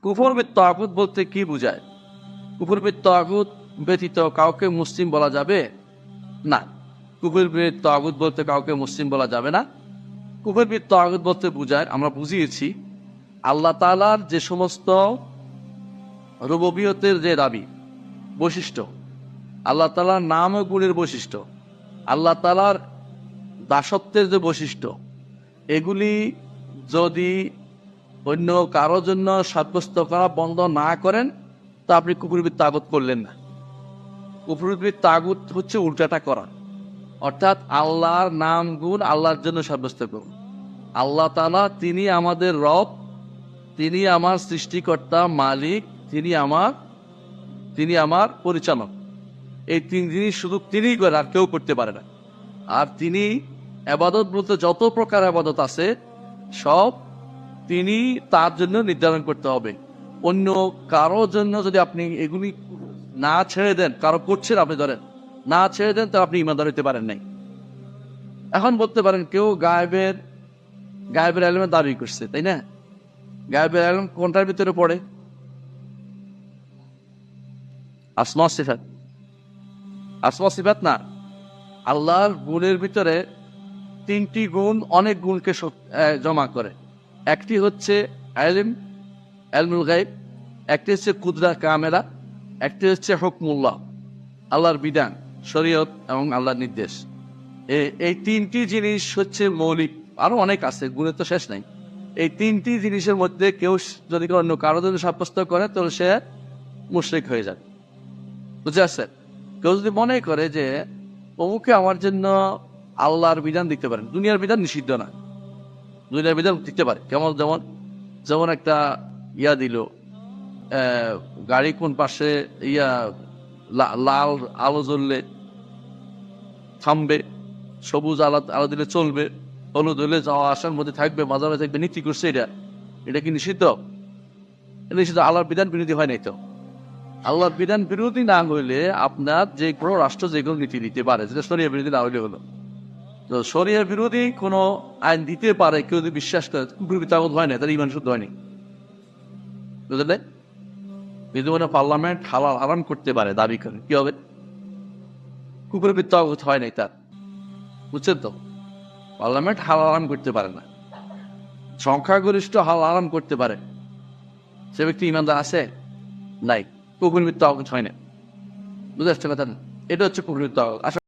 কুফর বিত তাগুত বলতে কি বোঝায়? কুফর বিত তাগুত ব্যতীত কাউকে মুসলিম বলা যাবে না। কুফর বিত তাগুত বলতে কাউকে মুসলিম বলা যাবে না। কুফর বিত তাগুত বলতে বোঝায়, আমরা বুঝিয়েছি, আল্লাহ তাআলার যে সমস্ত রুবুবিয়তের যে দাবি, বৈশিষ্ট্য, আল্লাহ তাআলার নাম ও গুণের বৈশিষ্ট্য, আল্লাহ তাআলার দাসত্বের যে বৈশিষ্ট্য, এগুলি যদি অন্য কারোর জন্য সাব্যস্ত করা বন্ধ না করেন, তা আপনি কুফর বিত তাগুত করলেন না। কুফর বিত তাগুত হচ্ছে উল্টাটা করা, অর্থাৎ আল্লাহর নাম গুণ আল্লাহর জন্য সাব্যস্ত করুন। আল্লাহ তাআলা তিনি আমাদের রব, তিনি আমার সৃষ্টিকর্তা, মালিক, তিনি আমার পরিচালক। এই তিন জিনিস শুধু তিনিই করে, আর কেউ করতে পারে না। আর তিনি ইবাদত বলতে যত প্রকার ইবাদত আছে সব তিনি তার জন্য নির্ধারণ করতে হবে। অন্য কারো জন্য যদি আপনি এগুলি না ছেড়ে দেন, কারো করছেন আপনি ধরেন না ছেড়ে দেন, তো আপনি ইমানদার হইতে পারেন নাই। এখন বলতে পারেন কেউ গায়েবের ইলমের দাবি করছে, তাই না? গায়েবের ইলম কোনটার ভিতরে পড়ে? আসমা সিফাত। আসমা সিফাত না, আল্লাহর গুণের ভিতরে তিনটি গুণ অনেক গুণকে জমা করে। একটি হচ্ছে ইলমুল গায়ব, একটি হচ্ছে কুদরা কামেলা, একটি হচ্ছে হুকমুল্লাহ, আল্লাহর বিধান, শরীয়ত এবং আল্লাহর নির্দেশ। এই তিনটি জিনিস হচ্ছে মৌলিক। আরো অনেক আছে, গুণের তো শেষ নাই। এই তিনটি জিনিসের মধ্যে কেউ যদি অন্য কারো জন্য সাব্যস্ত করে, তাহলে সে মুশরিক হয়ে যাবে। বুঝে আসছে? কেউ যদি মনে করে যে অমুকে আমার জন্য আল্লাহর বিধান দিতে পারেন, দুনিয়ার বিধান নিষিদ্ধ না, দুনিয়ার বিধান দিতে পারে। যেমন একটা দিল, গাড়ি কোন পাশে লাল আলো জ্বললে থামবে, সবুজ আলো দিলে চলবে, হলুদ হলে যাওয়া আসার মধ্যে থাকবে, মাঝে থাকবে, নীতি করছে। এটা কি নিষিদ্ধ? নিষিদ্ধ। আল্লাহর বিধান বিরোধী হয় নাই তো। আল্লাহর বিধান বিরোধী না হইলে আপনার যে কোনো রাষ্ট্র যে কোনো নীতি দিতে পারে, যেটা শরিয়া বিরোধী না হইলে হলো। তো শরিয়া বিরোধী কোনো আইন দিতে পারে কেউ যদি বিশ্বাস করে, কুফর বিত তাগুত হয় না, তার ঈমান শুদ্ধ হয়নি। বুঝলে? বিদ্যমান পার্লামেন্ট হালাল হারাম করতে পারে দাবি করে, কি হবে? কুফর বিত তাগুত হয় নাই তার। বুঝছেন তো? পার্লামেন্ট হালাল হারাম করতে পারে না, সংখ্যাগরিষ্ঠ হালাল হারাম করতে পারে, সে ব্যক্তি ঈমানদার আছে? নাই। কুফর বিত তাগুত হয় না। বুঝতে পারছেন কথা? এটা হচ্ছে কুফর বিত তাগুত।